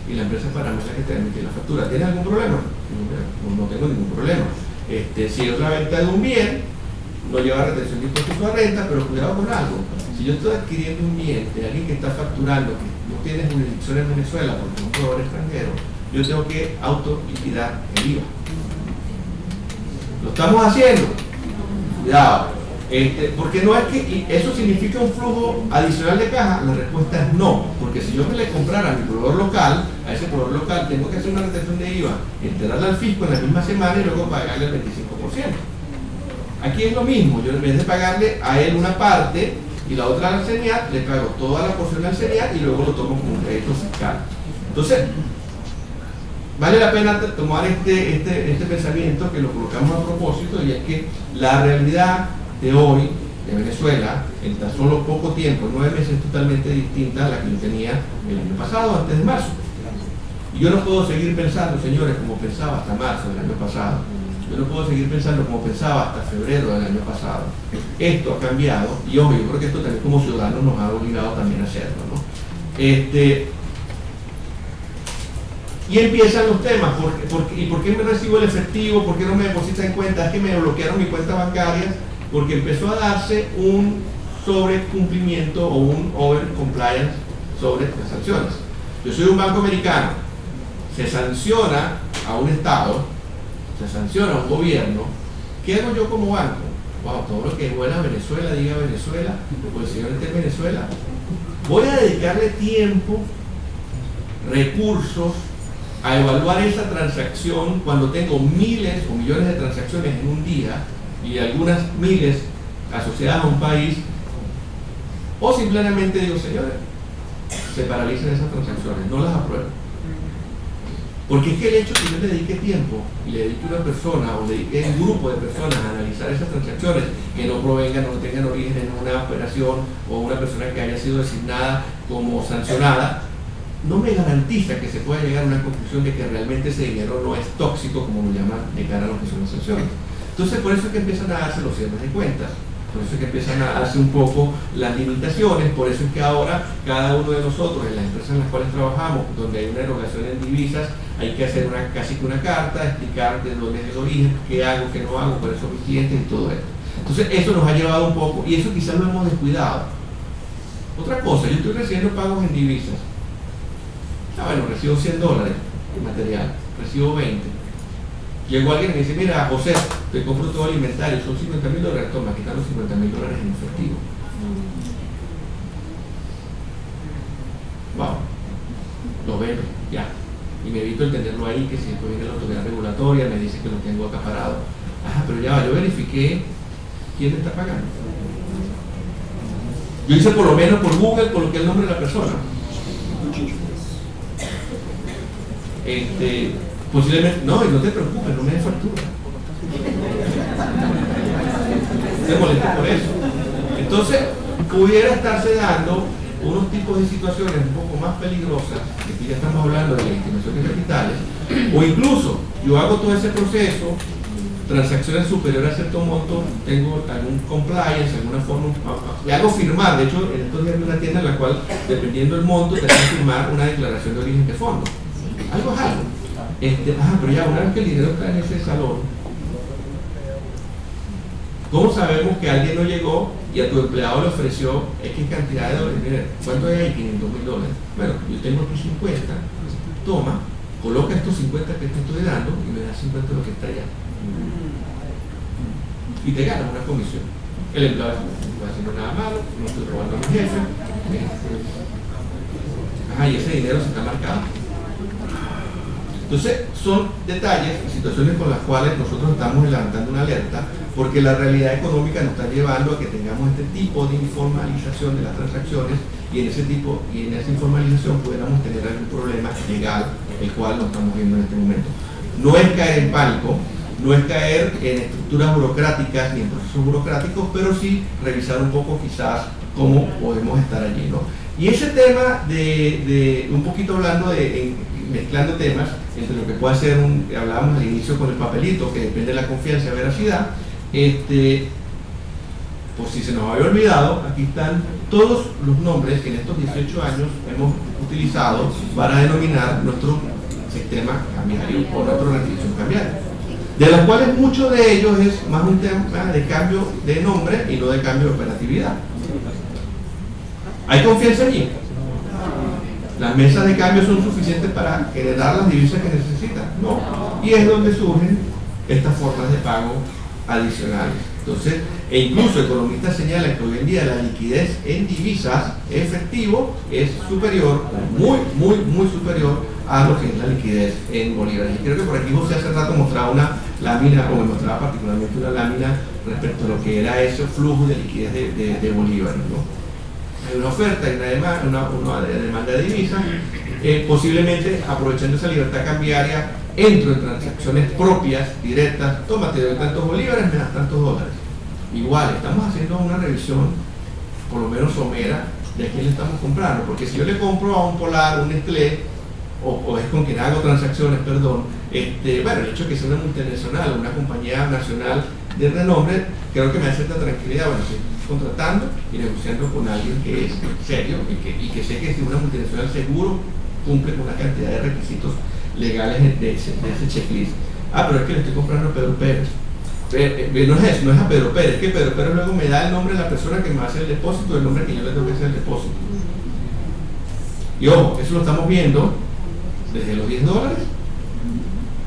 y la empresa en Panamá es la que te va a emitir la factura. ¿Tienes algún problema? No tengo ningún problema. Si es la venta de un bien, no lleva retención de impuestos a renta, pero cuidado con algo. Si yo estoy adquiriendo un bien de alguien que está facturando, que no tiene jurisdicción en Venezuela porque es un proveedor extranjero, yo tengo que autoliquidar el IVA. Lo estamos haciendo. Cuidado. Porque no es que eso significa un flujo adicional de caja. La respuesta es no, porque si yo me le comprara a mi proveedor local, a ese proveedor local tengo que hacer una retención de IVA, enterarla al fisco en la misma semana y luego pagarle el 25%. Aquí es lo mismo, yo en vez de pagarle a él una parte y la otra al CENIAT, le pago toda la porción al CENIAT y luego lo tomo como un crédito fiscal. Entonces, vale la pena tomar este pensamiento que lo colocamos a propósito, y es que la realidad de hoy de Venezuela, en tan solo poco tiempo, 9 meses, es totalmente distinta a la que yo tenía el año pasado, antes de marzo. Y yo no puedo seguir pensando, señores, como pensaba hasta marzo del año pasado. Yo no puedo seguir pensando como pensaba hasta febrero del año pasado. Esto ha cambiado, y obvio, yo creo que esto también como ciudadanos nos ha obligado también a hacerlo, ¿no? Y empiezan los temas, ¿y por qué me recibo el efectivo? ¿Por qué no me depositan en cuenta? Es que me bloquearon mi cuenta bancaria, porque empezó a darse un sobrecumplimiento o un over compliance sobre las sanciones. Yo soy un banco americano, se sanciona a un estado, se sanciona a un gobierno. ¿Qué hago yo como banco? Wow, todo lo que es buena Venezuela, diga Venezuela, pues el señor esté en Venezuela. Voy a dedicarle tiempo, recursos, a evaluar esa transacción cuando tengo miles o millones de transacciones en un día y algunas miles asociadas a un país, o simplemente digo, señores, se paralicen esas transacciones, no las apruebo. Porque es que el hecho que yo le dedique tiempo y le dedique una persona o le dedique un grupo de personas a analizar esas transacciones que no provengan o no tengan origen en una operación o una persona que haya sido designada como sancionada, no me garantiza que se pueda llegar a una conclusión de que realmente ese dinero no es tóxico, como lo llaman de cara a lo que son las sanciones. Entonces, por eso es que empiezan a darse los cierres de cuentas, por eso es que empiezan a darse un poco las limitaciones, por eso es que ahora cada uno de nosotros, en las empresas en las cuales trabajamos, donde hay una erogación en divisas, hay que hacer casi que una carta, explicar de dónde es el origen, qué hago, qué no hago, cuáles son mis clientes y todo esto. Entonces, eso nos ha llevado un poco, y eso quizás lo hemos descuidado. Otra cosa, yo estoy recibiendo pagos en divisas. Bueno, recibo $100 de material, recibo 20. Llegó alguien y me dice, mira, José, te compro todo el inventario, son $50.000, toma, aquí están los $50.000 en efectivo. Wow, lo vendo, ya. Y me evito el tenerlo ahí, que si después viene la autoridad regulatoria, me dice que lo tengo acaparado. Ajá, pero ya va, yo verifiqué quién me está pagando. Yo hice por lo menos por Google, coloqué el nombre de la persona. Posiblemente, no, y no te preocupes, no me des factura. Se molesta por eso. Entonces, pudiera estarse dando unos tipos de situaciones un poco más peligrosas, que aquí ya estamos hablando de la estimación de capitales, o incluso yo hago todo ese proceso, transacciones superiores a cierto monto, tengo algún compliance, alguna forma, le hago firmar. De hecho, en estos días hay una tienda en la cual, dependiendo del monto, te hacen firmar una declaración de origen de fondo. Algo es algo. Pero ya una vez que el dinero está en ese salón, ¿cómo sabemos que alguien no llegó y a tu empleado le ofreció X cantidad de dólares? Mira, ¿cuánto hay ahí? $500.000. Bueno, yo tengo aquí 50. Toma, coloca estos 50 que te estoy dando y me das 50 de lo que está allá. Y te ganas una comisión. El empleado no estoy haciendo nada malo, no estoy robando a mi jefe. Y ese dinero se está marcado. Entonces, son detalles y situaciones con las cuales nosotros estamos levantando una alerta, porque la realidad económica nos está llevando a que tengamos este tipo de informalización de las transacciones, y en esa informalización pudiéramos tener algún problema legal, el cual no estamos viendo en este momento. No es caer en pánico, no es caer en estructuras burocráticas ni en procesos burocráticos, pero sí revisar un poco quizás cómo podemos estar allí, ¿no? Y ese tema de un poquito hablando mezclando temas entre lo que puede ser hablábamos al inicio con el papelito, que depende de la confianza y veracidad, por si se nos había olvidado, aquí están todos los nombres que en estos 18 años hemos utilizado para denominar nuestro sistema cambiario o nuestra restricción cambiaria, de las cuales muchos de ellos es más un tema de cambio de nombre y no de cambio de operatividad. ¿Hay confianza allí? ¿Las mesas de cambio son suficientes para generar las divisas que necesitan? No. Y es donde surgen estas formas de pago adicionales. Entonces, incluso economistas señalan que hoy en día la liquidez en divisas efectivo es superior, muy superior a lo que es la liquidez en bolívares. Y creo que por aquí José hace rato mostraba una lámina, o me mostraba particularmente una lámina respecto a lo que era ese flujo de liquidez de bolívares, ¿no? Hay una oferta, hay una demanda de divisas, posiblemente aprovechando esa libertad cambiaria, entro en transacciones propias, directas, toma, te doy tantos bolívares, me das tantos dólares. Igual, estamos haciendo una revisión, por lo menos somera, de a quién le estamos comprando, porque si yo le compro a un Polar, un Nestlé, o es con quien hago transacciones, perdón, bueno, el hecho de que sea una multinacional, una compañía nacional de renombre, creo que me da cierta tranquilidad. Bueno, estoy contratando y negociando con alguien que es serio y que sé que si una multinacional seguro cumple con una cantidad de requisitos legales de ese checklist. Ah, pero es que le estoy comprando a Pedro Pérez. No es eso, no es a Pedro Pérez, es que Pedro Pérez luego me da el nombre de la persona que me hace el depósito, el nombre que yo le tengo que hacer el depósito. Y ojo, eso lo estamos viendo desde los $10,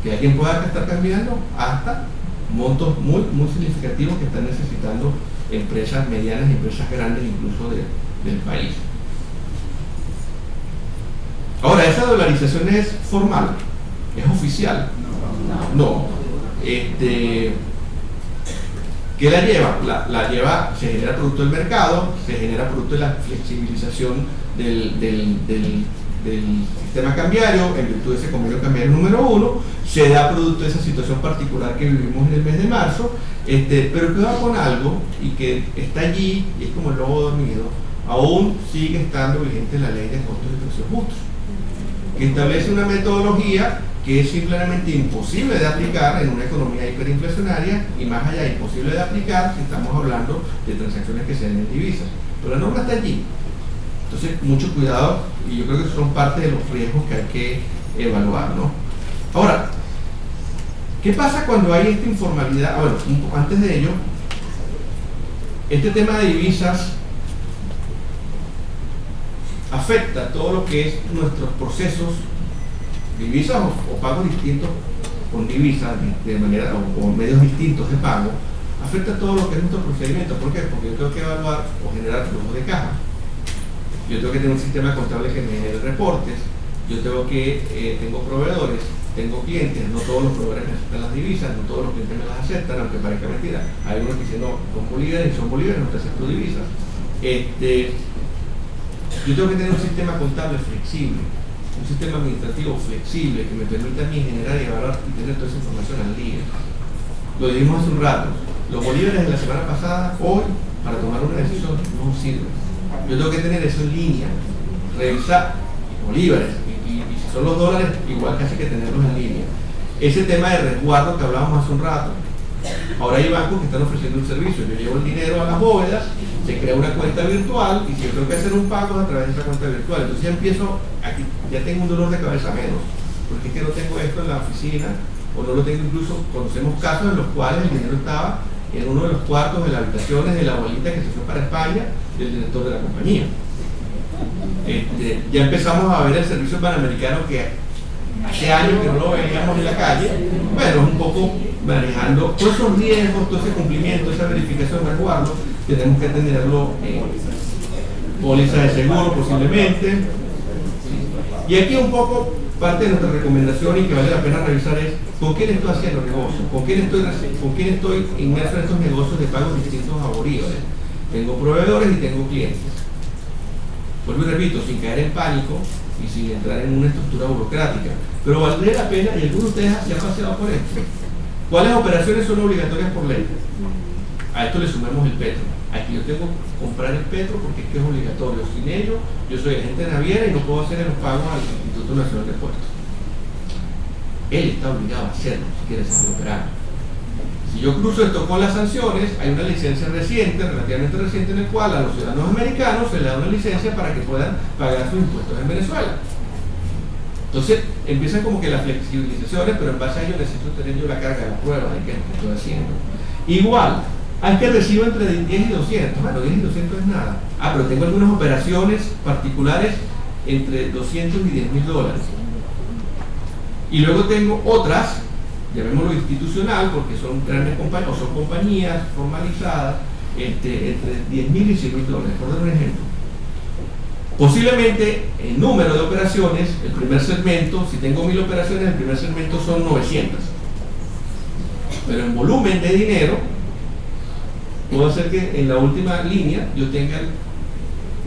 que alguien pueda estar cambiando, hasta montos muy significativos que están necesitando empresas medianas y empresas grandes incluso del país. Ahora, ¿esa dolarización es formal? ¿Es oficial? No. ¿Qué la lleva? La lleva, se genera producto del mercado, se genera producto de la flexibilización del sistema cambiario, en virtud de ese convenio cambiario número 1, se da producto de esa situación particular que vivimos en el mes de marzo, pero que va con algo y que está allí, y es como el lobo dormido, aún sigue estando vigente la ley de costos de precios justos, que establece una metodología que es simplemente imposible de aplicar en una economía hiperinflacionaria, y más allá imposible de aplicar si estamos hablando de transacciones que se den en divisas, pero la norma está allí. Entonces, mucho cuidado, y yo creo que son parte de los riesgos que hay que evaluar, ¿no? Ahora, ¿qué pasa cuando hay esta informalidad? Bueno, antes de ello, este tema de divisas afecta todo lo que es nuestros procesos, divisas o pagos distintos con divisas de manera o medios distintos de pago, afecta todo lo que es nuestro procedimiento. ¿Por qué? Porque yo tengo que evaluar o generar flujo de caja, yo tengo que tener un sistema contable que me genere reportes, yo tengo proveedores, tengo clientes, no todos los proveedores me aceptan las divisas, no todos los clientes me las aceptan, aunque parezca mentira. Hay unos que dicen, no, son bolívares y son bolívares, no te acepto divisas. Yo tengo que tener un sistema contable flexible, un sistema administrativo flexible que me permita a mí generar y evaluar y tener toda esa información al día. Lo dijimos hace un rato, los bolívares de la semana pasada, hoy, para tomar una decisión, no sirven. Yo tengo que tener eso en línea, revisar bolívares, y si son los dólares, igual casi que tenerlos en línea. Ese tema de resguardo que hablábamos hace un rato, ahora hay bancos que están ofreciendo un servicio, yo llevo el dinero a las bóvedas, se crea una cuenta virtual, y si yo tengo que hacer un pago a través de esa cuenta virtual, entonces ya empiezo, aquí ya tengo un dolor de cabeza menos, porque es que no tengo esto en la oficina, o no lo tengo. Incluso conocemos casos en los cuales el dinero estaba en uno de los cuartos de las habitaciones de la abuelita que se fue para España, del director de la compañía. Ya empezamos a ver el servicio panamericano, que hace años que no lo veíamos en la calle. Bueno, un poco manejando todos esos riesgos, todo ese cumplimiento, esa verificación, resguardo, tenemos que tenerlo en póliza de seguro posiblemente. Y aquí un poco parte de nuestra recomendación, y que vale la pena revisar, es con quién estoy haciendo negocio, con quién estoy inmerso en estos negocios de pagos distintos a bolívares. Tengo proveedores y tengo clientes. Vuelvo y repito, sin caer en pánico y sin entrar en una estructura burocrática, pero valdría la pena, y algunos de ustedes se han paseado por esto. ¿Cuáles operaciones son obligatorias por ley? A esto le sumamos el petro. Aquí yo tengo que comprar el petro porque es que es obligatorio. Sin ello, yo soy agente naviera y no puedo hacer los pagos al Instituto Nacional de Puertos. Él está obligado a hacerlo si quiere ser operado. Si yo cruzo esto con las sanciones, hay una licencia reciente, relativamente reciente, en el cual a los ciudadanos americanos se les da una licencia para que puedan pagar sus impuestos en Venezuela. Entonces empiezan como que las flexibilizaciones, pero en base a ello necesito tener yo la carga de la prueba de qué estoy haciendo. Igual, hay que recibo entre 10 y 200. Bueno, 10 y 200 es nada. Pero tengo algunas operaciones particulares entre 200 y 10.000 dólares. Y luego tengo otras, llamémoslo institucional, porque son grandes compañías, o son compañías formalizadas, entre 10.000 y 100.000 dólares, por dar un ejemplo. Posiblemente el número de operaciones, el primer segmento, si tengo 1.000 operaciones, el primer segmento son 900. Pero en volumen de dinero, puedo hacer que en la última línea yo tenga el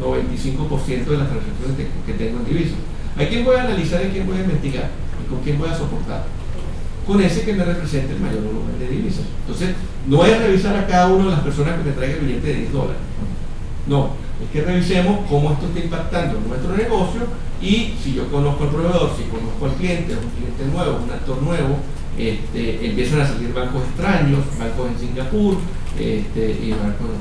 95% de las transacciones que tengo en divisas. ¿A quién voy a analizar y a quién voy a investigar? ¿Y con quién voy a soportar? Con ese que me represente el mayor volumen de divisas. Entonces, no es revisar a cada una de las personas que me traiga el billete de 10 dólares. No, es que revisemos cómo esto está impactando en nuestro negocio, y si yo conozco al proveedor, si conozco al cliente, es un cliente nuevo, un actor nuevo, empiezan a salir bancos extraños, bancos en Singapur, y bancos de...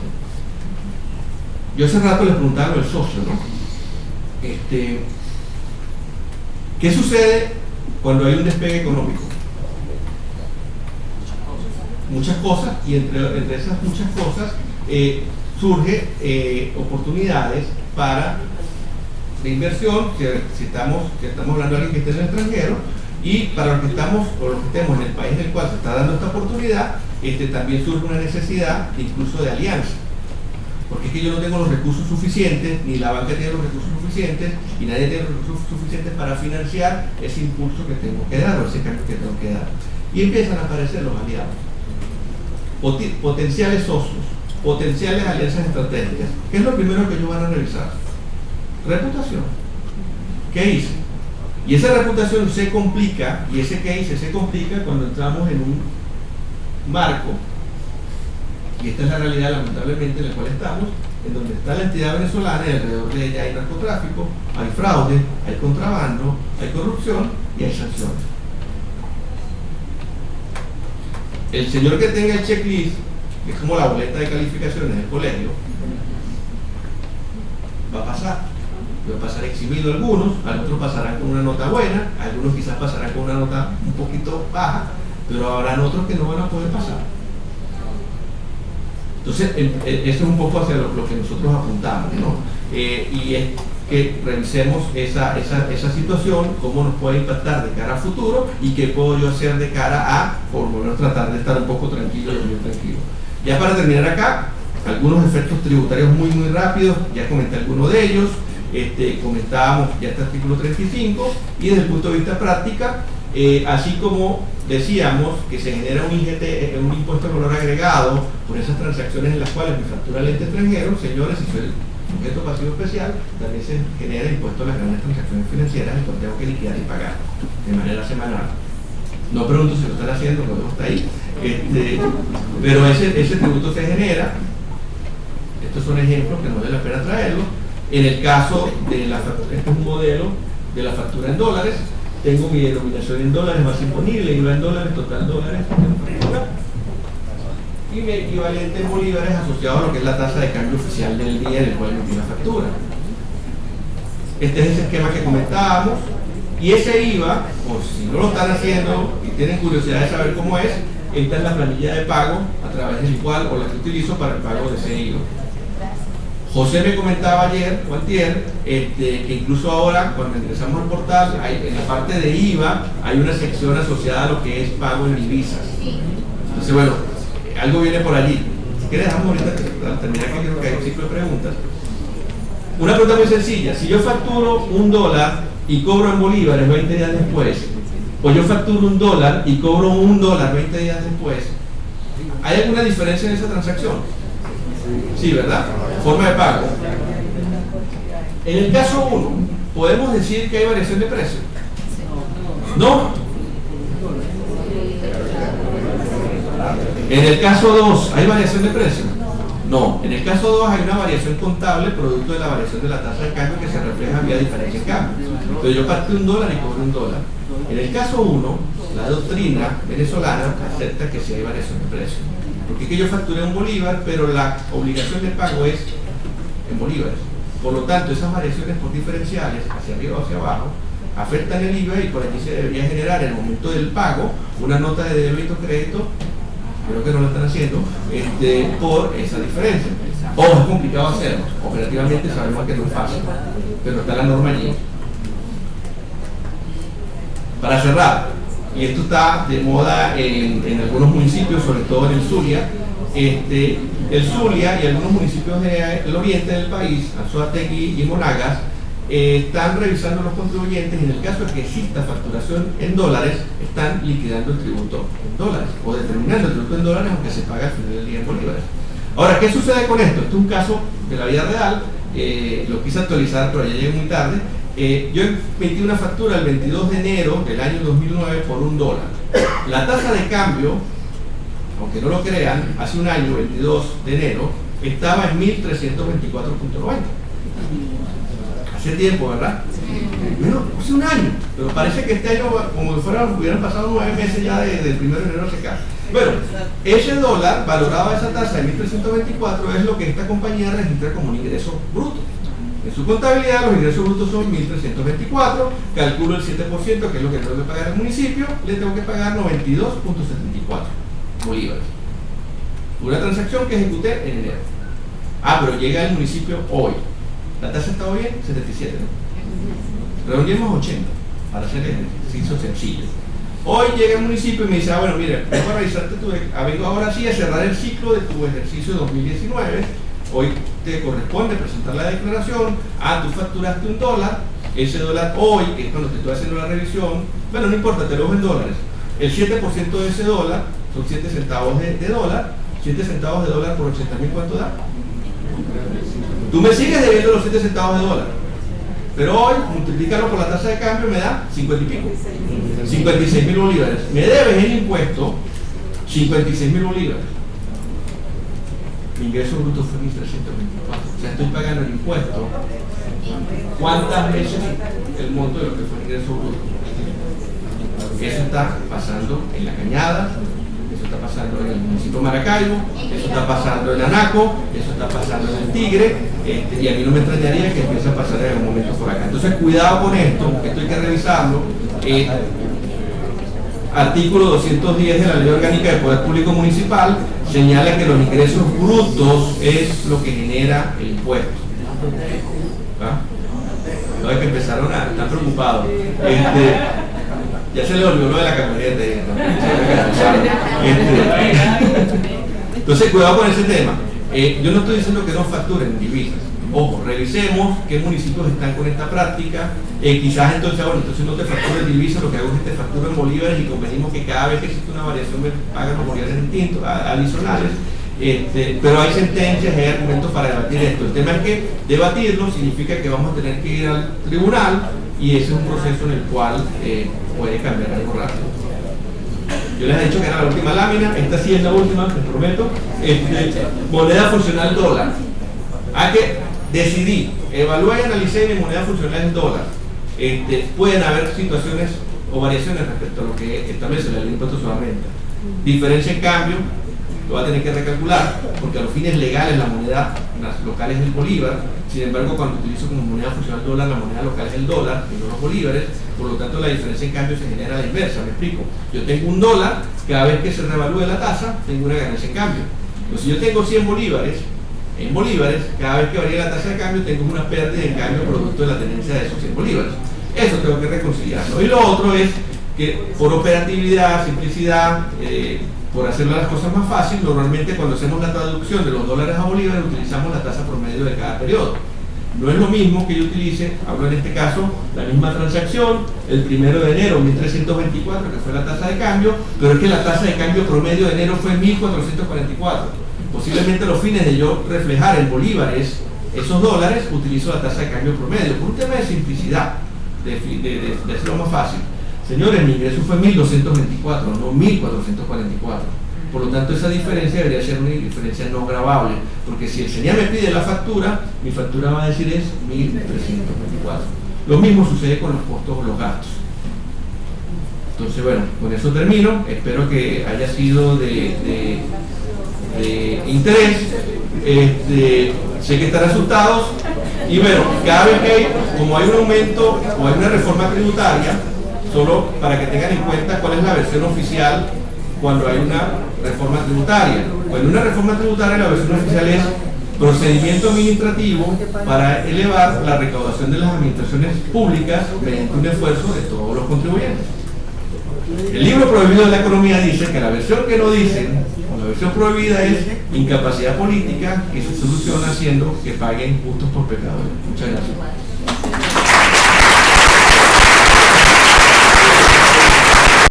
Yo hace rato les preguntaba lo del socio, ¿no? ¿Qué sucede cuando hay un despegue económico? Muchas cosas, y entre esas muchas cosas surgen oportunidades para de inversión, si estamos hablando de alguien que esté en el extranjero, y para los que estamos o los que estemos en el país en el cual se está dando esta oportunidad, también surge una necesidad incluso de alianza, porque es que yo no tengo los recursos suficientes, ni la banca tiene los recursos suficientes, y nadie tiene los recursos suficientes para financiar ese impulso que tengo que dar o ese cambio que tengo que dar. Y empiezan a aparecer los aliados, potenciales socios, potenciales alianzas estratégicas. ¿Qué es lo primero que ellos van a revisar? Reputación. ¿Qué hice? Y esa reputación se complica, y ese que hice se complica cuando entramos en un marco, y esta es la realidad lamentablemente en la cual estamos, en donde está la entidad venezolana y alrededor de ella hay narcotráfico, hay fraude, hay contrabando, hay corrupción y hay sanciones. El señor que tenga el checklist, que es como la boleta de calificaciones del colegio, va a pasar eximido algunos pasarán con una nota buena, algunos quizás pasarán con una nota un poquito baja, pero habrán otros que no van a poder pasar. Entonces, eso es un poco hacia lo que nosotros apuntamos, ¿no? Y es que revisemos esa situación, cómo nos puede impactar de cara a futuro y qué puedo yo hacer de cara a, por lo menos tratar de estar un poco tranquilo y bien tranquilo. Ya para terminar acá, algunos efectos tributarios muy rápidos, ya comenté algunos de ellos. Comentábamos ya este artículo 35, y desde el punto de vista práctica, así como decíamos que se genera un IGT, un impuesto de valor agregado por esas transacciones en las cuales me factura el ente extranjero, señores, si soy el sujeto pasivo especial, también se genera impuesto a las grandes transacciones financieras, el cual tengo que liquidar y pagar de manera semanal. No pregunto si lo están haciendo, lo dejo hasta ahí, pero ese tributo se genera. Estos son ejemplos que no vale la pena traerlos. En el caso de la factura, este es un modelo de la factura en dólares, tengo mi denominación en dólares más imponible, IVA en dólares, total dólares, y mi equivalente en bolívares asociado a lo que es la tasa de cambio oficial del día en el cual emití la factura. Este es ese esquema que comentábamos, y ese IVA, por si no lo están haciendo y tienen curiosidad de saber cómo es, esta es la planilla de pago a través del cual o la que utilizo para el pago de ese IVA. José me comentaba ayer o antier que incluso ahora cuando ingresamos al portal en la parte de IVA hay una sección asociada a lo que es pago en divisas. Entonces bueno, algo viene por allí. Si quieres dejamos ahorita para terminar, que creo que hay un ciclo de preguntas. Una pregunta muy sencilla: si yo facturo $1 y cobro en bolívares 20 días después, o yo facturo $1 y cobro $1 20 días después, ¿hay alguna diferencia en esa transacción? Sí, ¿verdad? Forma de pago. En el caso 1, ¿podemos decir que hay variación de precio? ¿No? En el caso 2, ¿hay variación de precio? No. En el caso 2 hay una variación contable producto de la variación de la tasa de cambio que se refleja vía diferencia en cambio. Entonces yo facturo $1 y cobro $1. En el caso 1, la doctrina venezolana acepta que sí hay variación de precio. Porque es que yo facturé un bolívar, pero la obligación de pago es en bolívares. Por lo tanto, esas variaciones por diferenciales, hacia arriba o hacia abajo, afectan el IVA, y por aquí se debería generar en el momento del pago una nota de débito o crédito, creo que no lo están haciendo, por esa diferencia. Ojo, es complicado hacerlo, operativamente sabemos que no es fácil, pero está la norma allí. Para cerrar, y esto está de moda en algunos municipios, sobre todo en el Zulia, el Zulia y algunos municipios del oriente del país, Anzoátegui y Monagas, están revisando los contribuyentes, y en el caso de que exista facturación en dólares, están liquidando el tributo en dólares, o determinando el tributo en dólares, aunque se paga al final del día en bolívares. Ahora, ¿qué sucede con esto? Esto es un caso de la vida real, lo quise actualizar, pero ya llegué muy tarde. Yo emití una factura el 22 de enero del año 2009 por $1. La tasa de cambio, aunque no lo crean, hace un año, 22 de enero, estaba en 1.324.90. Hace tiempo, ¿verdad? Bueno, hace un año, pero parece que este año, como si hubieran pasado 9 meses ya del 1 de enero hacia acá. Bueno, ese dólar valorado a esa tasa de 1.324 es lo que esta compañía registra como un ingreso bruto. En su contabilidad los ingresos brutos son 1.324, calculo el 7%, que es lo que tengo que pagar al municipio, le tengo que pagar 92.74 bolívares. Una transacción que ejecuté en enero. Pero llega al municipio hoy. ¿La tasa está bien? 77, ¿no? Reunimos 80 para hacer el ejercicio sencillo. Hoy llega al municipio y me dice, bueno, mira, vengo a revisarte vengo ahora sí a cerrar el ciclo de tu ejercicio 2019. Hoy te corresponde presentar la declaración. Tú facturaste $1. Ese dólar hoy, que es cuando te estoy haciendo la revisión, bueno, no importa, te lo dejo en dólares. El 7% de ese dólar son 7 centavos de dólar. 7 centavos de dólar por 80.000, ¿cuánto da? Tú me sigues debiendo los 7 centavos de dólar. Pero hoy, multiplícalo por la tasa de cambio, me da 50 y pico. 56.000 bolívares. Me debes el impuesto 56.000 bolívares. Mi ingreso bruto fue 1.324. O sea, estoy pagando el impuesto. ¿Cuántas veces el monto de lo que fue el ingreso bruto? Eso está pasando en La Cañada, eso está pasando en el municipio de Maracaibo, eso está pasando en Anaco, eso está pasando en el Tigre, y a mí no me extrañaría que empiece a pasar en algún momento por acá. Entonces, cuidado con esto, esto hay que revisarlo. Artículo 210 de la Ley Orgánica del Poder Público Municipal señala que los ingresos brutos es lo que genera el impuesto. No hay que empezaron a estar preocupados. Ya se le olvidó lo de la camioneta. Entonces, cuidado con ese tema. Yo no estoy diciendo que no facturen divisas. Ojo, revisemos qué municipios están con esta práctica. Quizás entonces no te facturo en divisas, lo que hago es que te facturo en bolívares y convenimos que cada vez que existe una variación me pagan los bolívares distintos, adicionales. Pero hay sentencias, hay argumentos para debatir esto. El tema es que debatirlo significa que vamos a tener que ir al tribunal y ese es un proceso en el cual puede cambiar algo rápido. Yo les he dicho que era la última lámina, esta sí es la última, les prometo. Moneda funcional dólar. Hay que decidir, evaluar y analizar mi moneda funcional en dólar. Pueden haber situaciones o variaciones respecto a lo que establece la ley de impuestos sobre la renta. Diferencia en cambio, lo va a tener que recalcular, porque a los fines legales la moneda local es el bolívar. Sin embargo, cuando utilizo como moneda funcional dólar, la moneda local es el dólar y no los bolívares. Por lo tanto, la diferencia en cambio se genera a la inversa. Me explico. Yo tengo $1, cada vez que se revalúe la tasa, tengo una ganancia en cambio. Entonces, si yo tengo 100 bolívares, en bolívares, cada vez que varíe la tasa de cambio, tengo una pérdida en cambio producto de la tenencia de esos 100 bolívares. Eso tengo que reconciliarlo. Y lo otro es que por operatividad, simplicidad, por hacer las cosas más fácil, normalmente cuando hacemos la traducción de los dólares a bolívares utilizamos la tasa promedio de cada periodo. No es lo mismo que yo utilice, hablo en este caso, la misma transacción, el 1 de enero, 1.324, que fue la tasa de cambio, pero es que la tasa de cambio promedio de enero fue 1.444. Posiblemente a los fines de yo reflejar en bolívares esos dólares, utilizo la tasa de cambio promedio, por un tema de simplicidad, de hacerlo más fácil. Señores, mi ingreso fue 1.224, no 1.444. Por lo tanto, esa diferencia debería ser una diferencia no gravable, porque si el señor me pide la factura, mi factura va a decir es 1.324. Lo mismo sucede con los costos o los gastos. Entonces, bueno, con eso termino. Espero que haya sido de interés. Sé que están asustados. Y bueno, cada vez que hay, como hay un aumento o hay una reforma tributaria, solo para que tengan en cuenta cuál es la versión oficial cuando hay una reforma tributaria. Cuando una reforma tributaria, la versión oficial es procedimiento administrativo para elevar la recaudación de las administraciones públicas mediante un esfuerzo de todos los contribuyentes. El libro prohibido de la economía dice que la versión que no dicen, o la versión prohibida, es incapacidad política, que se soluciona haciendo que paguen justos por pecadores. Muchas gracias.